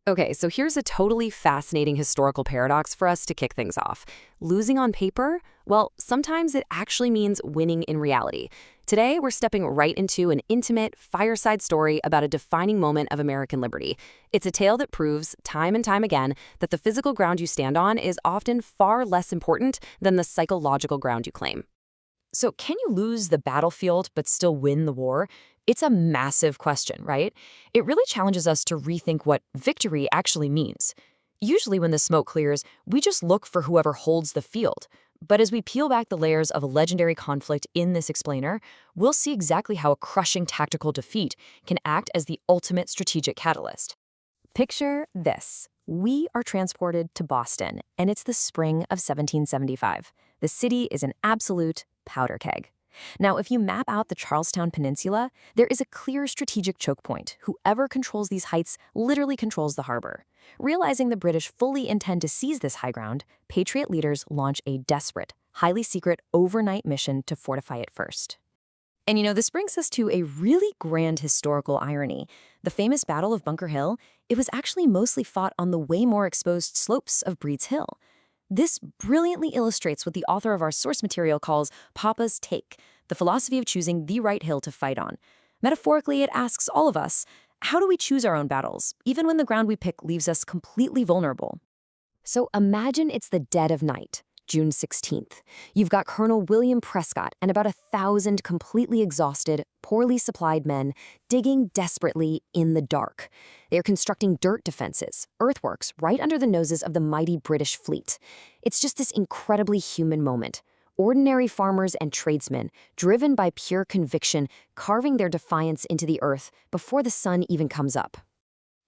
Okay, so here's a totally fascinating historical paradox for us to kick things off. Losing on paper? Well, sometimes it actually means winning in reality. Today, we're stepping right into an intimate, fireside story about a defining moment of American liberty. It's a tale that proves, time and time again, that the physical ground you stand on is often far less important than the psychological ground you claim. So, can you lose the battlefield but still win the war? It's a massive question, right? It really challenges us to rethink what victory actually means. Usually, when the smoke clears, we just look for whoever holds the field. But as we peel back the layers of a legendary conflict in this explainer, we'll see exactly how a crushing tactical defeat can act as the ultimate strategic catalyst. Picture this. We are transported to Boston, and it's the spring of 1775. The city is an absolute powder keg. Now, if you map out the Charlestown Peninsula, there is a clear strategic choke point. Whoever controls these heights literally controls the harbor. Realizing the British fully intend to seize this high ground, Patriot leaders launch a desperate, highly secret overnight mission to fortify it first. And this brings us to a really grand historical irony. The famous Battle of Bunker Hill, it was actually mostly fought on the way more exposed slopes of Breed's Hill. This brilliantly illustrates what the author of our source material calls Papa's take, the philosophy of choosing the right hill to fight on. Metaphorically, it asks all of us, how do we choose our own battles, even when the ground we pick leaves us completely vulnerable? So imagine it's the dead of night, June 16th. You've got Colonel William Prescott and about 1,000 completely exhausted, poorly supplied men digging desperately in the dark. They're constructing dirt defenses, earthworks, right under the noses of the mighty British fleet. It's just this incredibly human moment. Ordinary farmers and tradesmen, driven by pure conviction, carving their defiance into the earth before the sun even comes up.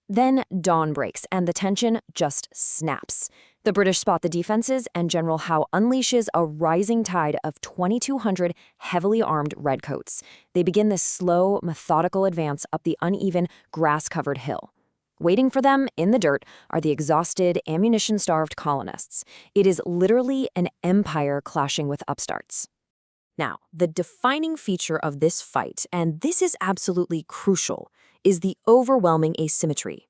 Then dawn breaks, and the tension just snaps. The British spot the defenses, and General Howe unleashes a rising tide of 2,200 heavily armed redcoats. They begin this slow, methodical advance up the uneven, grass-covered hill. Waiting for them, in the dirt, are the exhausted, ammunition-starved colonists. It is literally an empire clashing with upstarts. Now, the defining feature of this fight, and this is absolutely crucial, is the overwhelming asymmetry.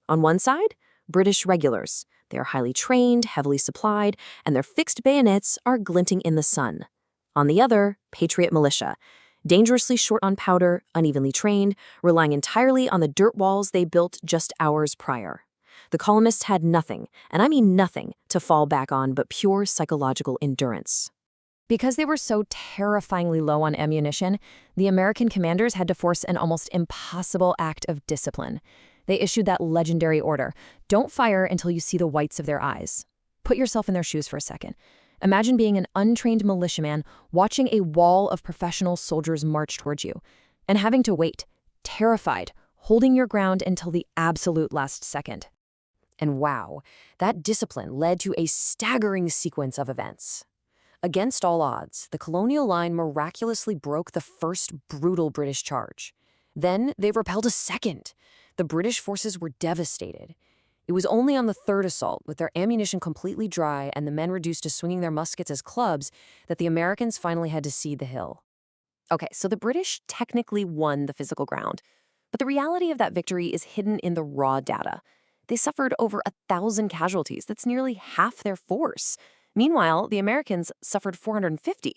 On one side, British regulars. They are highly trained, heavily supplied, and their fixed bayonets are glinting in the sun. On the other, Patriot militia. Dangerously short on powder, unevenly trained, relying entirely on the dirt walls they built just hours prior. The colonists had nothing, and I mean nothing, to fall back on but pure psychological endurance. Because they were so terrifyingly low on ammunition, the American commanders had to force an almost impossible act of discipline. They issued that legendary order, don't fire until you see the whites of their eyes. Put yourself in their shoes for a second. Imagine being an untrained militiaman watching a wall of professional soldiers march towards you, and having to wait, terrified, holding your ground until the absolute last second. And wow, that discipline led to a staggering sequence of events. Against all odds, the colonial line miraculously broke the first brutal British charge. Then they repelled a second. The British forces were devastated. It was only on the third assault, with their ammunition completely dry and the men reduced to swinging their muskets as clubs, that the Americans finally had to cede the hill. Okay, so the British technically won the physical ground, but the reality of that victory is hidden in the raw data. They suffered over 1,000 casualties. That's nearly half their force. Meanwhile, the Americans suffered 450.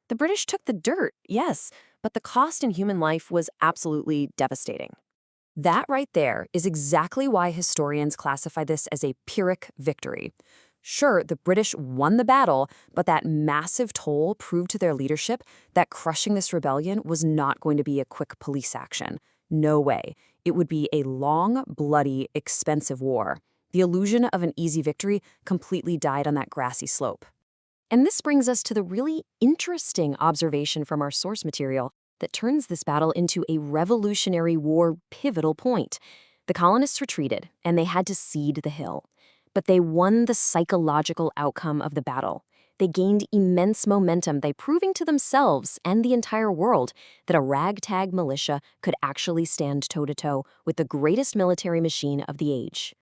The British took the dirt, yes, but the cost in human life was absolutely devastating. That right there is exactly why historians classify this as a Pyrrhic victory. Sure, the British won the battle, but that massive toll proved to their leadership that crushing this rebellion was not going to be a quick police action. No way. It would be a long, bloody, expensive war. The illusion of an easy victory completely died on that grassy slope. And this brings us to the really interesting observation from our source material that turns this battle into a Revolutionary War pivotal point. The colonists retreated, and they had to cede the hill. But they won the psychological outcome of the battle. They gained immense momentum by proving to themselves and the entire world that a ragtag militia could actually stand toe-to-toe with the greatest military machine of the age.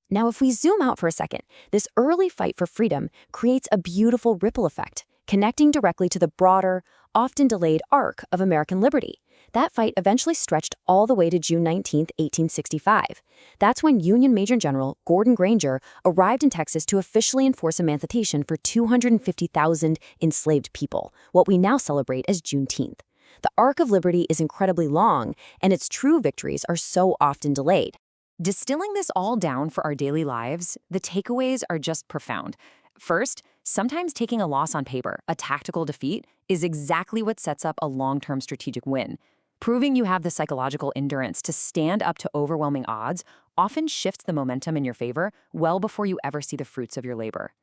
Now, if we zoom out for a second, this early fight for freedom creates a beautiful ripple effect, connecting directly to the broader, often delayed arc of American liberty. That fight eventually stretched all the way to June 19, 1865. That's when Union Major General Gordon Granger arrived in Texas to officially enforce emancipation for 250,000 enslaved people, what we now celebrate as Juneteenth. The arc of liberty is incredibly long, and its true victories are so often delayed. Distilling this all down for our daily lives, the takeaways are just profound. First, sometimes taking a loss on paper, a tactical defeat, is exactly what sets up a long-term strategic win. Proving you have the psychological endurance to stand up to overwhelming odds often shifts the momentum in your favor well before you ever see the fruits of your labor.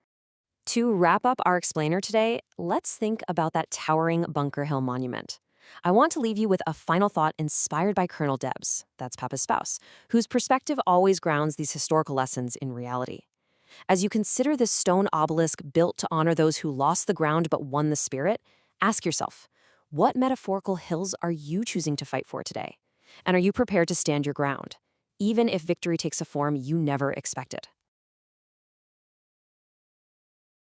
To wrap up our explainer today, let's think about that towering Bunker Hill monument. I want to leave you with a final thought inspired by Colonel Debs, that's Papa's spouse, whose perspective always grounds these historical lessons in reality. As you consider this stone obelisk built to honor those who lost the ground but won the spirit, ask yourself, what metaphorical hills are you choosing to fight for today? And are you prepared to stand your ground, even if victory takes a form you never expected?